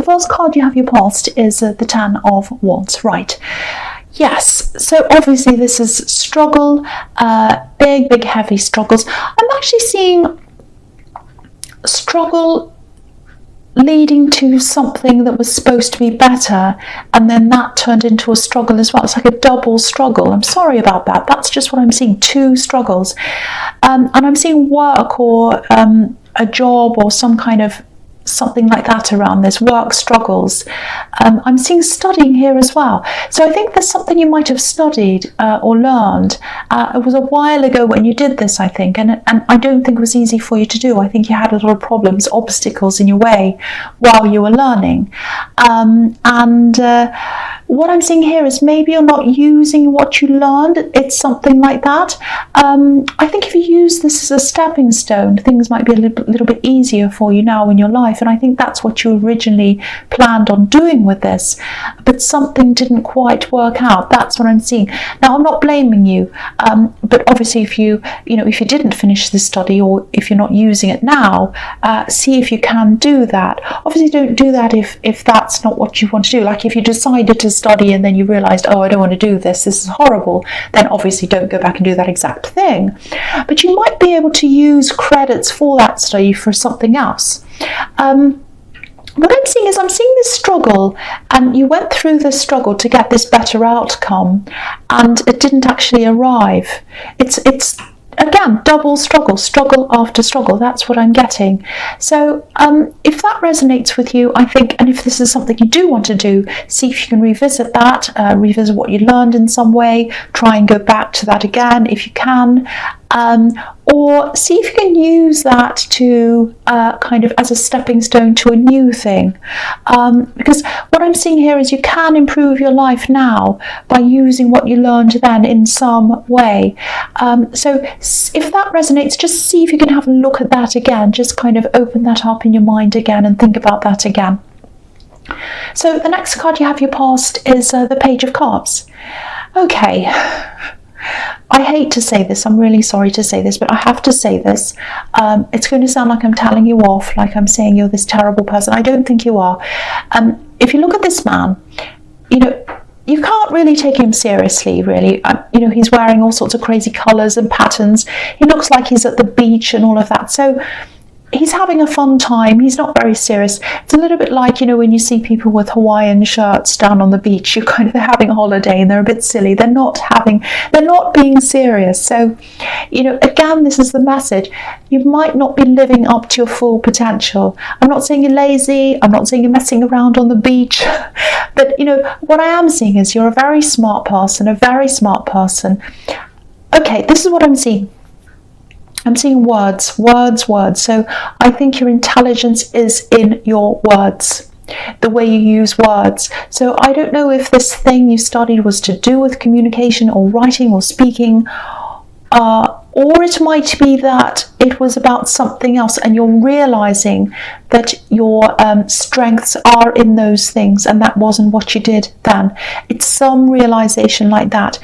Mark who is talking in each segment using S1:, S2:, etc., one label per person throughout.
S1: first card you have your past is the Ten of Wands, right? Yes, so obviously this is struggle, big, heavy struggles. I'm actually seeing struggle leading to something that was supposed to be better, and then that turned into a struggle as well. It's like a double struggle. I'm sorry about that. That's just what I'm seeing, two struggles. And I'm seeing work or a job or some kind of something like that around this, work struggles. I'm seeing studying here as well. So I think there's something you might have studied or learned. It was a while ago when you did this, I think, and I don't think it was easy for you to do. I think you had a lot of problems, obstacles in your way while you were learning. What I'm seeing here is maybe you're not using what you learned. It's something like that. I think if you use this as a stepping stone, things might be a little bit easier for you now in your life. And I think that's what you originally planned on doing with this. But something didn't quite work out. That's what I'm seeing. Now, I'm not blaming you. But obviously, if you didn't finish this study, or if you're not using it now, see if you can do that. Obviously, don't do that if that's not what you want to do. Like if you decided to study and then you realized, oh, I don't want to do this is horrible, then obviously don't go back and do that exact thing. But you might be able to use credits for that study for something else. What I'm seeing is I'm seeing this struggle, and you went through this struggle to get this better outcome, and it didn't actually arrive. It's again, double struggle after struggle. That's what I'm getting. So if that resonates with you, I think, and if this is something you do want to do, see if you can revisit that, revisit what you learned in some way, try and go back to that again if you can, or see if you can use that to kind of as a stepping stone to a new thing. Because what I'm seeing here is you can improve your life now by using what you learned then in some way. So if that resonates, just see if you can have a look at that again. Just kind of open that up in your mind again and think about that again. So the next card you have your past is the Page of Cups. Okay. I hate to say this, I'm really sorry to say this, but I have to say this. It's going to sound like I'm telling you off, like I'm saying you're this terrible person. I don't think you are. If you look at this man, you can't really take him seriously, really. He's wearing all sorts of crazy colours and patterns. He looks like he's at the beach and all of that. So he's having a fun time. He's not very serious. It's a little bit like, when you see people with Hawaiian shirts down on the beach, they're having a holiday and they're a bit silly. They're not being serious. So, again, this is the message. You might not be living up to your full potential. I'm not saying you're lazy. I'm not saying you're messing around on the beach. But, what I am seeing is you're a very smart person. Okay, this is what I'm seeing. I'm seeing words. So I think your intelligence is in your words, the way you use words. So I don't know if this thing you studied was to do with communication or writing or speaking, or it might be that it was about something else and you're realizing that your strengths are in those things and that wasn't what you did then. It's some realization like that.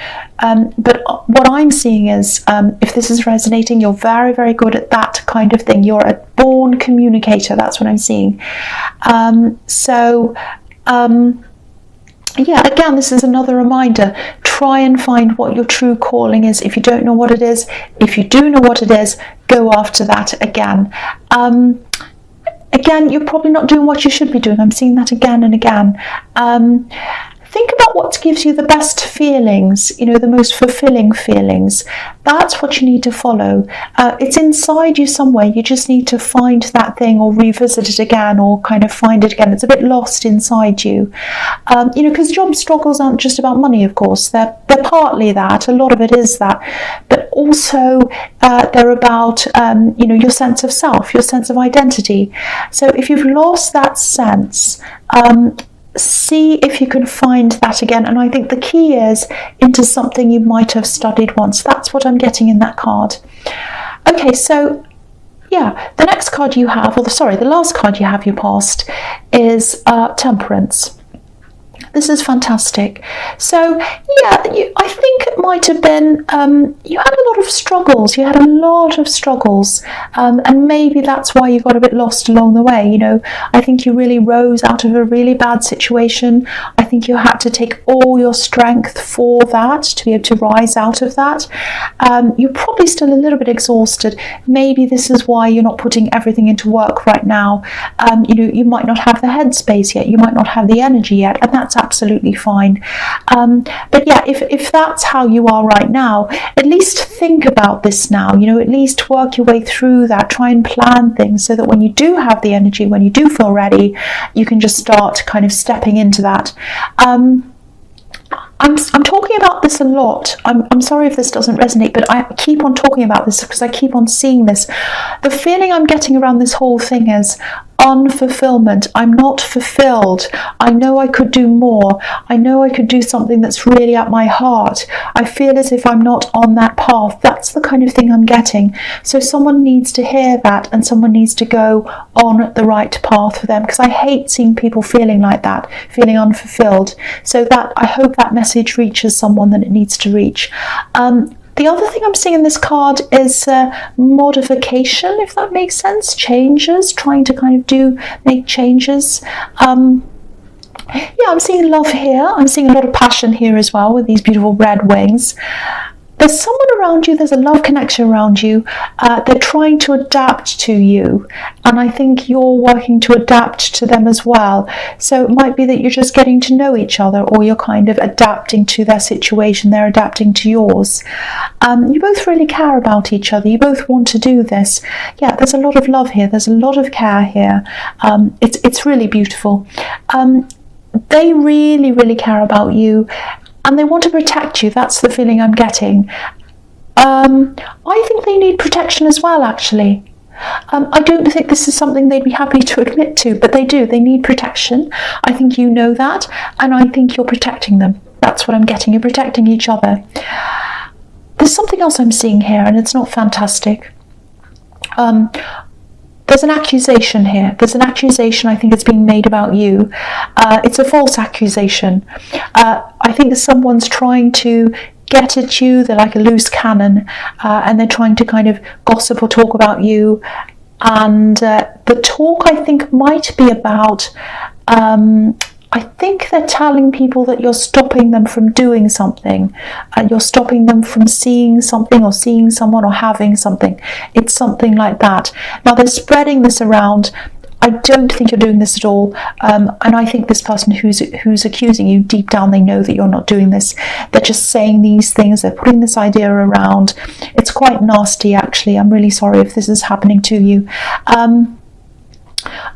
S1: But what I'm seeing is, if this is resonating, you're very, very good at that kind of thing. You're a born communicator. That's what I'm seeing. Yeah, again, this is another reminder. Try and find what your true calling is. If you don't know what it is, if you do know what it is, go after that again. Again, you're probably not doing what you should be doing. I'm seeing that again and again. Think about what gives you the best feelings, the most fulfilling feelings. That's what you need to follow. It's inside you somewhere. You just need to find that thing or revisit it again or kind of find it again. It's a bit lost inside you. Because job struggles aren't just about money, of course. They're partly that. A lot of it is that. But also they're about, your sense of self, your sense of identity. So if you've lost that sense, see if you can find that again. And I think the key is into something you might have studied once. That's what I'm getting in that card. Okay, so yeah, the next card you have, the last card you have your past is Temperance. This is fantastic. So yeah, I think it might have been you had a lot of struggles. You had a lot of struggles, and maybe that's why you got a bit lost along the way. You know, I think you really rose out of a really bad situation. I think you had to take all your strength for that to be able to rise out of that. You're probably still a little bit exhausted. Maybe this is why you're not putting everything into work right now. You know, you might not have the headspace yet. You might not have the energy yet, and that's absolutely fine. But yeah, if that's how you are right now, at least think about this now. You know, at least work your way through that. Try and plan things so that when you do have the energy, when you do feel ready, you can just start kind of stepping into that. I'm talking about this a lot. I'm sorry if this doesn't resonate, but I keep on talking about this because I keep on seeing this. The feeling I'm getting around this whole thing is unfulfillment. I'm not fulfilled. I know I could do more. I know I could do something that's really at my heart. I feel as if I'm not on that path. That's the kind of thing I'm getting. So someone needs to hear that, and someone needs to go on the right path for them, because I hate seeing people feeling like that, feeling unfulfilled. So that, I hope that message reaches someone that it needs to reach. The other thing I'm seeing in this card is modification, if that makes sense. Changes, trying to kind of make changes. Yeah, I'm seeing love here. I'm seeing a lot of passion here as well with these beautiful red wings. There's someone around you, there's a love connection around you. They're trying to adapt to you, and I think you're working to adapt to them as well. So it might be that you're just getting to know each other, or you're kind of adapting to their situation, they're adapting to yours. You both really care about each other, you both want to do this. Yeah, there's a lot of love here, there's a lot of care here. It's really beautiful. They really, really care about you, and they want to protect you. That's the feeling I'm getting. I think they need protection as well, actually. I don't think this is something they'd be happy to admit to, but they do. They need protection. I think you know that, and I think you're protecting them. That's what I'm getting. You're protecting each other. There's something else I'm seeing here, and it's not fantastic. There's an accusation here. There's an accusation, I think, it's being made about you. It's a false accusation. I think someone's trying to get at you. They're like a loose cannon, and they're trying to kind of gossip or talk about you. And the talk, I think, might be about... I think they're telling people that you're stopping them from doing something, and you're stopping them from seeing something, or seeing someone, or having something. It's something like that. Now, they're spreading this around. I don't think you're doing this at all, and I think this person who's accusing you, deep down they know that you're not doing this. They're just saying these things, they're putting this idea around. It's quite nasty, actually. I'm really sorry if this is happening to you.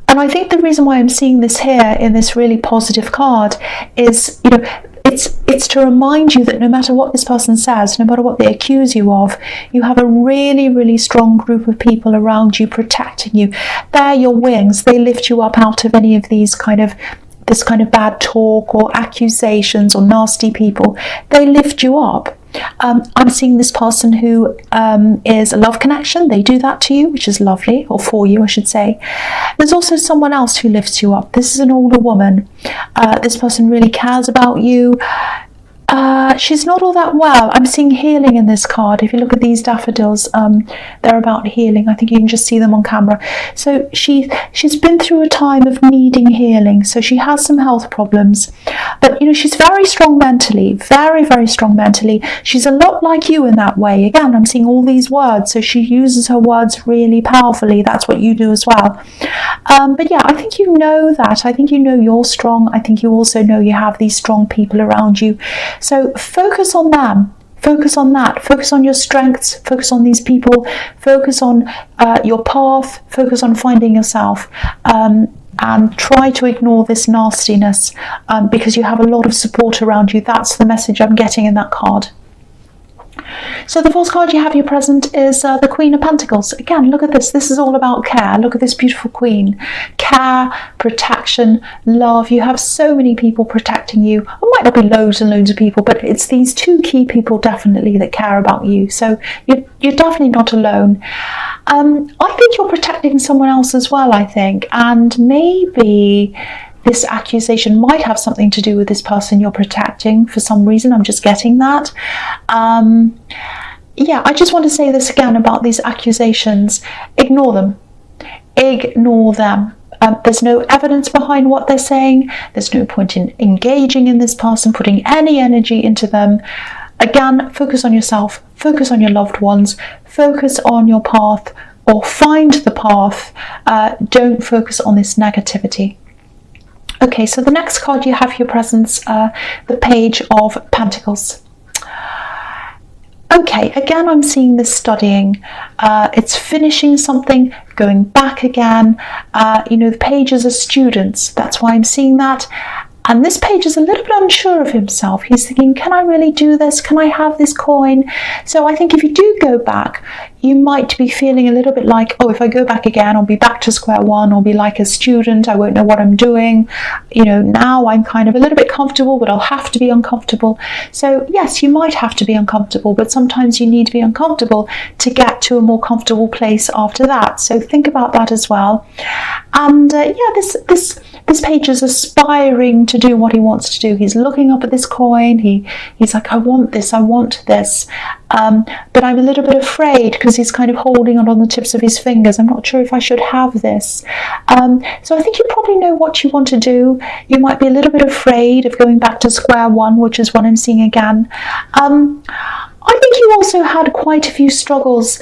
S1: And I think the reason why I'm seeing this here in this really positive card is, you know, it's to remind you that no matter what this person says, no matter what they accuse you of, you have a really, really strong group of people around you protecting you. They're your wings. They lift you up out of any of these this kind of bad talk or accusations or nasty people. They lift you up. I'm seeing this person who is a love connection. They do that to you, which is lovely, or for you, I should say. There's also someone else who lifts you up. This is an older woman. This person really cares about you. She's not all that well. I'm seeing healing in this card. If you look at these daffodils, they're about healing. I think you can just see them on camera. So she's been through a time of needing healing. So she has some health problems, but you know, she's very strong mentally, very, very strong mentally. She's a lot like you in that way. Again, I'm seeing all these words. So she uses her words really powerfully. That's what you do as well. But yeah, I think you know that. I think you know you're strong. I think you also know you have these strong people around you. So focus on them, focus on that, focus on your strengths, focus on these people, focus on your path, focus on finding yourself, and try to ignore this nastiness, because you have a lot of support around you. That's the message I'm getting in that card. So the fourth card you have here present is the Queen of Pentacles. Again, look at this. This is all about care. Look at this beautiful queen. Care, protection, love. You have so many people protecting you. It might not be loads and loads of people, but it's these two key people definitely that care about you. So you're definitely not alone. I think you're protecting someone else as well, I think. And maybe this accusation might have something to do with this person you're protecting for some reason. I'm just getting that. Yeah, I just want to say this again about these accusations. Ignore them. Ignore them. There's no evidence behind what they're saying. There's no point in engaging in this person, putting any energy into them. Again, focus on yourself, focus on your loved ones, focus on your path, or find the path. Don't focus on this negativity. Okay, so the next card you have your presence, the Page of Pentacles. Okay, again, I'm seeing this studying. It's finishing something, going back again. The pages are students. That's why I'm seeing that. And this page is a little bit unsure of himself. He's thinking, can I really do this? Can I have this coin? So I think if you do go back, you might be feeling a little bit like, oh, if I go back again, I'll be back to square one. I'll be like a student. I won't know what I'm doing. Now I'm kind of a little bit comfortable, but I'll have to be uncomfortable. So yes, you might have to be uncomfortable, but sometimes you need to be uncomfortable to get to a more comfortable place after that. So think about that as well. And this page is aspiring to do what he wants to do. He's looking up at this coin. He's like, I want this. But I'm a little bit afraid because he's kind of holding it on the tips of his fingers. I'm not sure if I should have this. So I think you probably know what you want to do. You might be a little bit afraid of going back to square one, which is what I'm seeing again. I think you also had quite a few struggles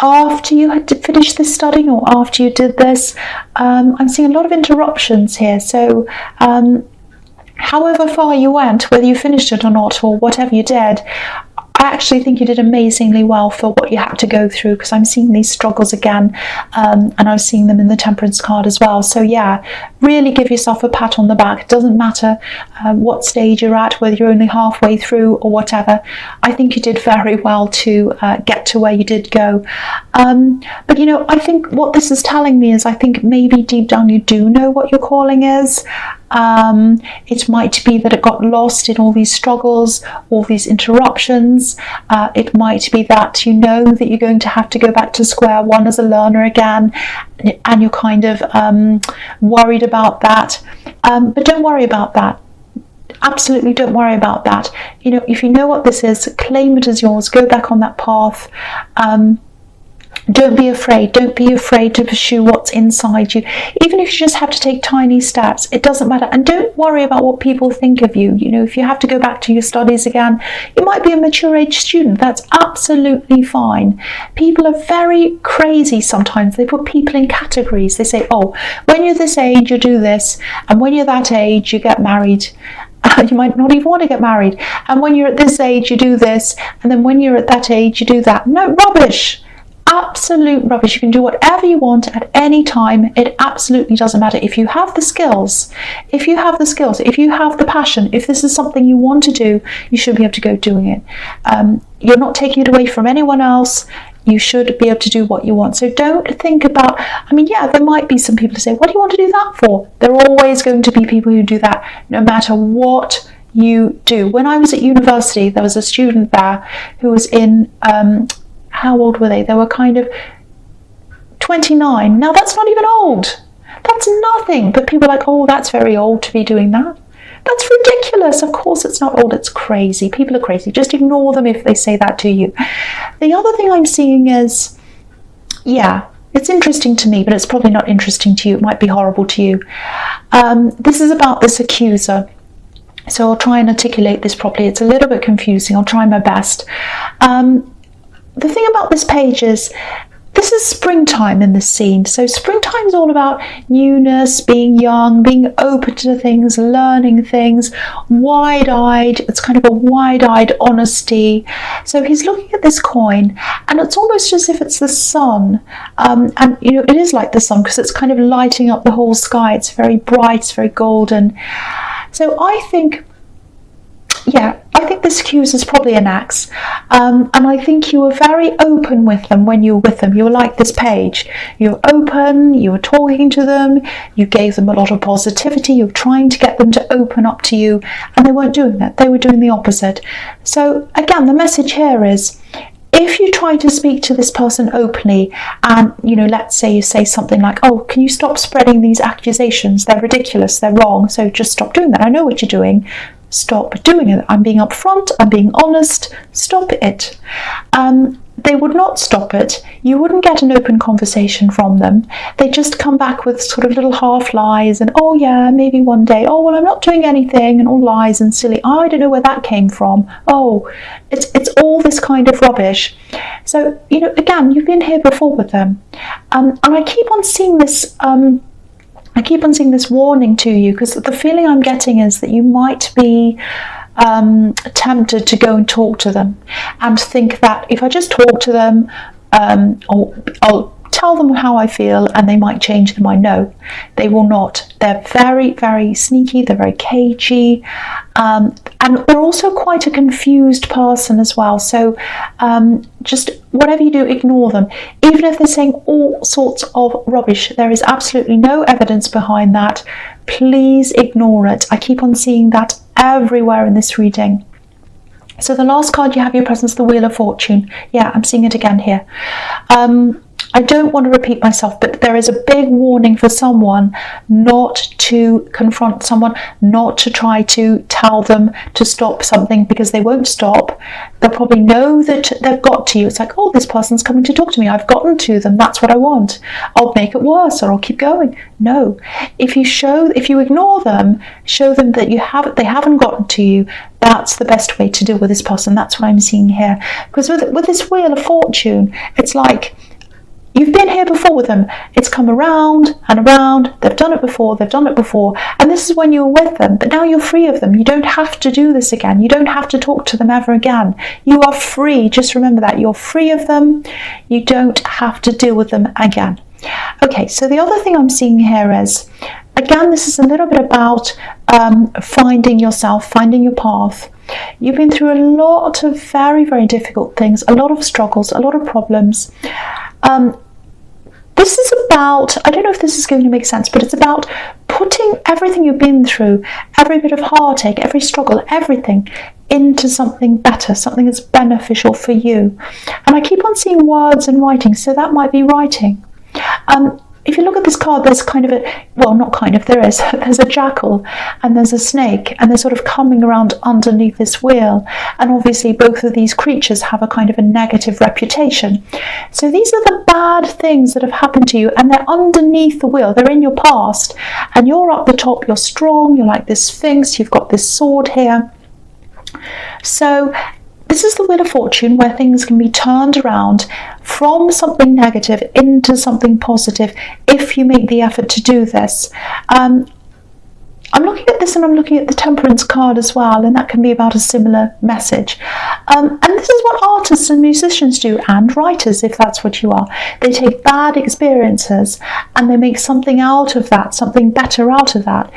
S1: after you had to finish this studying, or after you did this. I'm seeing a lot of interruptions here. So however far you went, whether you finished it or not, or whatever you did, I actually think you did amazingly well for what you had to go through, because I'm seeing these struggles again, and I was seeing them in the Temperance card as well. So yeah, really give yourself a pat on the back. It doesn't matter what stage you're at, whether you're only halfway through or whatever. I think you did very well to get to where you did go. But I think what this is telling me is, I think maybe deep down you do know what your calling is. It might be that it got lost in all these struggles, all these interruptions. It might be that you know that you're going to have to go back to square one as a learner again, and you're kind of worried about that. But don't worry about that. Absolutely don't worry about that. If you know what this is, claim it as yours. Go back on that path. Don't be afraid. Don't be afraid to pursue what's inside you. Even if you just have to take tiny steps, it doesn't matter. And don't worry about what people think of you. If you have to go back to your studies again, you might be a mature age student. That's absolutely fine. People are very crazy sometimes. They put people in categories. They say, oh, when you're this age, you do this. And when you're that age, you get married. You might not even want to get married. And when you're at this age, you do this. And then when you're at that age, you do that. No, rubbish. Absolute rubbish. You can do whatever you want at any time. It absolutely doesn't matter. If you have the skills, if you have the passion, if this is something you want to do, you should be able to go doing it. You're not taking it away from anyone else. You should be able to do what you want. So don't think about, there might be some people who say, what do you want to do that for? There are always going to be people who do that, no matter what you do. When I was at university, there was a student there who was in, how old were they? They were kind of 29. Now that's not even old. That's nothing. But people are like, oh, that's very old to be doing that. That's ridiculous. Of course it's not old. It's crazy. People are crazy. Just ignore them if they say that to you. The other thing I'm seeing is, it's interesting to me, but it's probably not interesting to you. It might be horrible to you. This is about this accuser. So I'll try and articulate this properly. It's a little bit confusing. I'll try my best. The thing about this page is, this is springtime in this scene. So springtime is all about newness, being young, being open to things, learning things, wide-eyed. It's kind of a wide-eyed honesty. So he's looking at this coin, and it's almost as if it's the sun. And it is like the sun, because it's kind of lighting up the whole sky. It's very bright, it's very golden. So I think this accuser is probably an axe, and I think you were very open with them when you were with them. You were like this page. You were open, you were talking to them, you gave them a lot of positivity, you were trying to get them to open up to you, and they weren't doing that. They were doing the opposite. So again, the message here is, If you try to speak to this person openly and, let's say you say something like, oh, can you stop spreading these accusations? They're ridiculous, they're wrong, so just stop doing that. I know what you're doing. Stop doing it. I'm being upfront, I'm being honest, stop it. They would not stop it. You wouldn't get an open conversation from them. They just come back with sort of little half lies and, oh yeah, maybe one day, oh well, I'm not doing anything, and all lies and silly, oh, I don't know where that came from, oh, it's all this kind of rubbish. So, again, you've been here before with them. And I keep on seeing this warning to you, because the feeling I'm getting is that you might be tempted to go and talk to them and think that if I just talk to them, I'll tell them how I feel and they might change their mind. No, they will not. They're very, very sneaky, they're very cagey, and they're also quite a confused person as well. So just whatever you do, ignore them. Even if they're saying all sorts of rubbish, there is absolutely no evidence behind that. Please ignore it. I keep on seeing that everywhere in this reading. So the last card you have, your presence, the Wheel of Fortune. Yeah, I'm seeing it again here. I don't want to repeat myself, but there is a big warning for someone not to confront someone, not to try to tell them to stop something, because they won't stop. They'll probably know that they've got to you. It's like, oh, this person's coming to talk to me. I've gotten to them. That's what I want. I'll make it worse, or I'll keep going. No. If you ignore them, show them that they haven't gotten to you. That's the best way to deal with this person. That's what I'm seeing here. Because with this Wheel of Fortune, it's like, you've been here before with them. It's come around and around. They've done it before. And this is when you were with them. But now you're free of them. You don't have to do this again. You don't have to talk to them ever again. You are free. Just remember that. You're free of them. You don't have to deal with them again. Okay, so the other thing I'm seeing here is, again, this is a little bit about finding yourself, finding your path. You've been through a lot of very, very difficult things, a lot of struggles, a lot of problems. This is about, I don't know if this is going to make sense, but it's about putting everything you've been through, every bit of heartache, every struggle, everything, into something better, something that's beneficial for you. And I keep on seeing words and writing, so that might be writing. If you look at this card, there's there's a jackal and there's a snake, and they're sort of coming around underneath this wheel. And obviously both of these creatures have a kind of a negative reputation. So these are the bad things that have happened to you, and they're underneath the wheel. They're in your past, and you're up the top, you're strong, you're like this sphinx, you've got this sword here. So this is the Wheel of Fortune, where things can be turned around from something negative into something positive if you make the effort to do this. I'm looking at this and I'm looking at the Temperance card as well, and that can be about a similar message. And this is what artists and musicians do, and writers, if that's what you are. They take bad experiences and they make something out of that, something better out of that.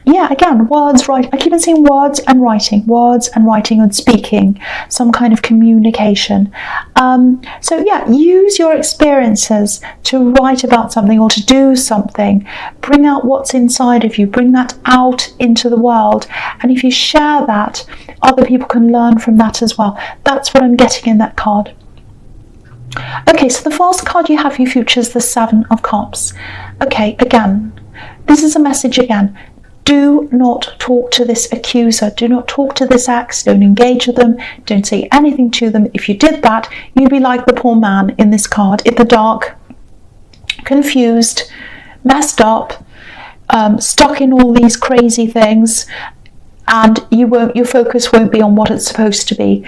S1: Yeah, again, words, writing. I keep on saying words and writing and speaking, some kind of communication. So yeah, use your experiences to write about something or to do something. Bring out what's inside of you, bring that out into the world. And if you share that, other people can learn from that as well. That's what I'm getting in that card. Okay, so the first card you have for your future is the Seven of Cups. Okay, again, this is a message again. Do not talk to this accuser. Do not talk to this ex. Don't engage with them. Don't say anything to them. If you did that, you'd be like the poor man in this card, in the dark, confused, messed up, stuck in all these crazy things, and your focus won't be on what it's supposed to be.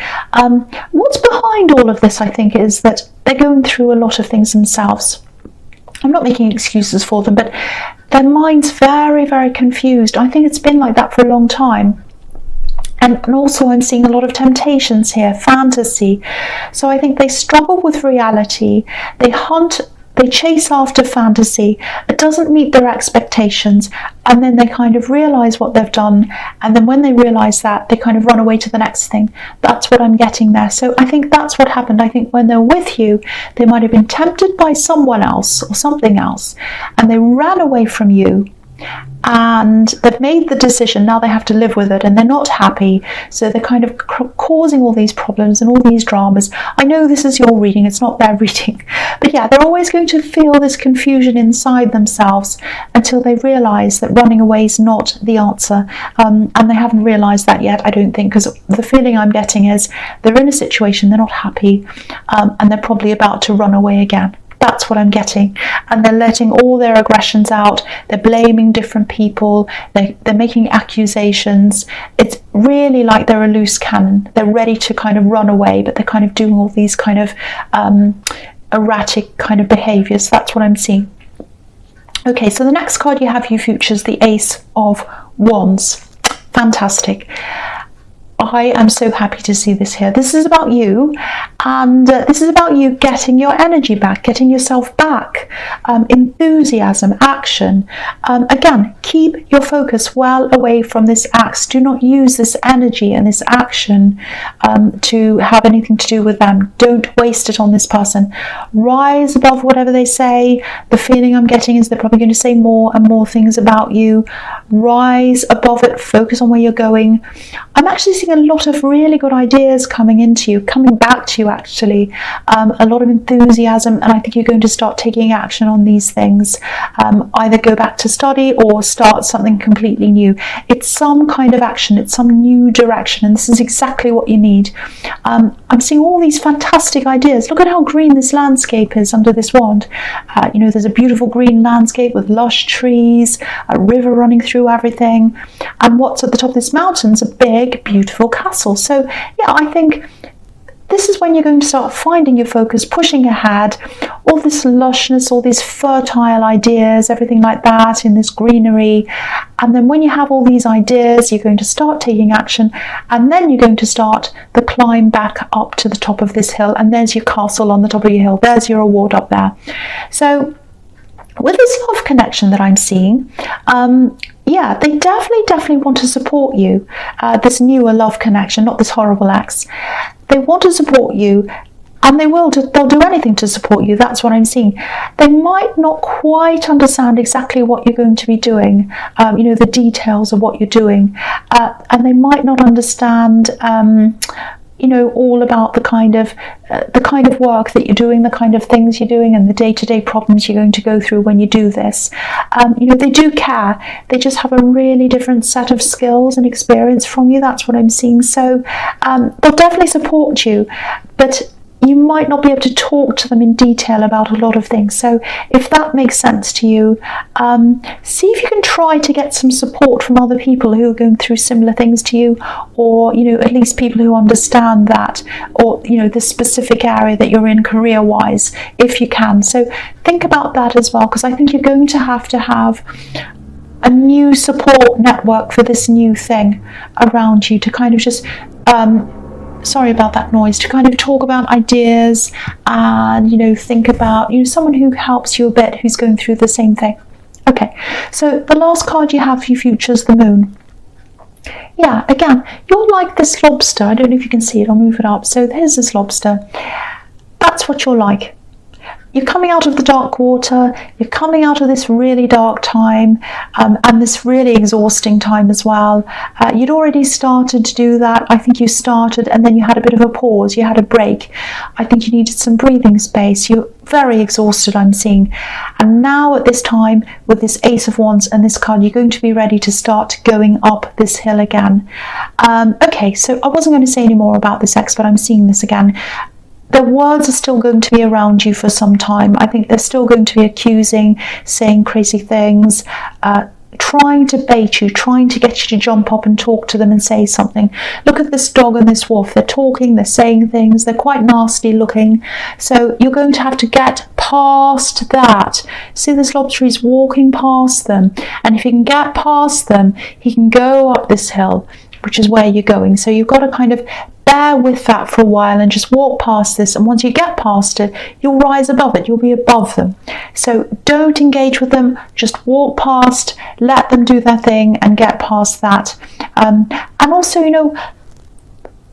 S1: What's behind all of this, I think, is that they're going through a lot of things themselves. I'm not making excuses for them, but their mind's very, very confused. I think it's been like that for a long time. And also I'm seeing a lot of temptations here, fantasy. So I think they struggle with reality. They chase after fantasy. It doesn't meet their expectations. And then they kind of realize what they've done. And then when they realize that, they kind of run away to the next thing. That's what I'm getting there. So I think that's what happened. I think when they're with you, they might have been tempted by someone else or something else. And they ran away from you. and they've made the decision. Now they have to live with it, and they're not happy, so they're kind of causing all these problems and all these dramas. I know this is your reading, it's not their reading, but yeah, they're always going to feel this confusion inside themselves until they realise that running away is not the answer, and they haven't realised that yet, I don't think, because the feeling I'm getting is they're in a situation, they're not happy, and they're probably about to run away again. That's what I'm getting, and they're letting all their aggressions out. They're blaming different people, they're making accusations. It's really like they're a loose cannon. They're ready to kind of run away, but they're kind of doing all these kind of erratic kind of behaviours. That's what I'm seeing. Okay, so the next card you have, you futures, the Ace of Wands. Fantastic. I am so happy to see this here. This is about you, and this is about you getting your energy back, getting yourself back, enthusiasm, action. Again, keep your focus well away from this axe. Do not use this energy and this action to have anything to do with them. Don't waste it on this person. Rise above whatever they say. The feeling I'm getting is they're probably going to say more and more things about you. Rise above it. Focus on where you're going. I'm actually seeing a lot of really good ideas coming into you, coming back to you actually, a lot of enthusiasm, and I think you're going to start taking action on these things, either go back to study or start something completely new. It's some kind of action, it's some new direction, and this is exactly what you need. I'm seeing all these fantastic ideas. Look at how green this landscape is under this wand. You know, there's a beautiful green landscape with lush trees, a river running through everything, and what's at the top of this mountain is a big beautiful castle. So yeah, I think this is when you're going to start finding your focus, pushing ahead, all this lushness, all these fertile ideas, everything like that in this greenery. And then when you have all these ideas, you're going to start taking action, and then you're going to start the climb back up to the top of this hill, and there's your castle on the top of your hill, there's your reward up there. So with this love connection that I'm seeing, yeah, they definitely want to support you, this newer love connection, not this horrible ex. They want to support you, and they'll do anything to support you. That's what I'm seeing. They might not quite understand exactly what you're going to be doing, you know, the details of what you're doing, and they might not understand you know, all about the kind of work that you're doing, the kind of things you're doing, and the day-to-day problems you're going to go through when you do this. You know, they do care. They just have a really different set of skills and experience from you. That's what I'm seeing. So they'll definitely support you, but you might not be able to talk to them in detail about a lot of things. So if that makes sense to you, see if you can try to get some support from other people who are going through similar things to you, or, you know, at least people who understand that, or, you know, the specific area that you're in career-wise, if you can. So think about that as well, because I think you're going to have a new support network for this new thing around you to kind of just sorry about that noise, to kind of talk about ideas and, you know, think about, you know, someone who helps you a bit, who's going through the same thing. Okay, so the last card you have for your future is the Moon. Yeah, again, you're like this lobster. I don't know if you can see it, I'll move it up. So there's this lobster. That's what you're like. You're coming out of the dark water, you're coming out of this really dark time, and this really exhausting time as well. You'd already started to do that. I think you started, and then you had a bit of a pause, you had a break. I think you needed some breathing space. You're very exhausted, I'm seeing. And now at this time, with this Ace of Wands and this card, you're going to be ready to start going up this hill again. Okay, so I wasn't going to say any more about this ex, but I'm seeing this again. Their words are still going to be around you for some time. I think they're still going to be accusing, saying crazy things, trying to bait you, trying to get you to jump up and talk to them and say something. Look at this dog and this wolf. They're talking, they're saying things, they're quite nasty looking. So you're going to have to get past that. See, this lobster is walking past them. And if he can get past them, he can go up this hill, which is where you're going. So you've got to kind of bear with that for a while and just walk past this, and once you get past it, you'll rise above it, you'll be above them. So don't engage with them, just walk past, let them do their thing and get past that. And also, you know,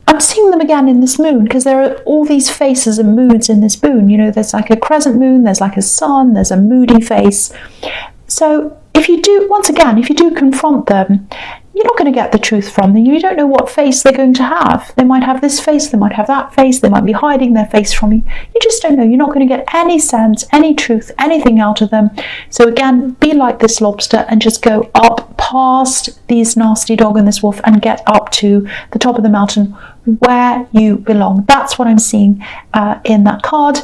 S1: I'm seeing them again in this moon, because there are all these faces and moods in this moon. You know, there's like a crescent moon, there's like a sun, there's a moody face. So if you do, once again, if you do confront them, you're not going to get the truth from them. You don't know what face they're going to have. They might have this face, they might have that face, they might be hiding their face from you. You just don't know. You're not going to get any sense, any truth, anything out of them. So again, be like this lobster and just go up past these nasty dog and this wolf and get up to the top of the mountain where you belong. That's what I'm seeing in that card.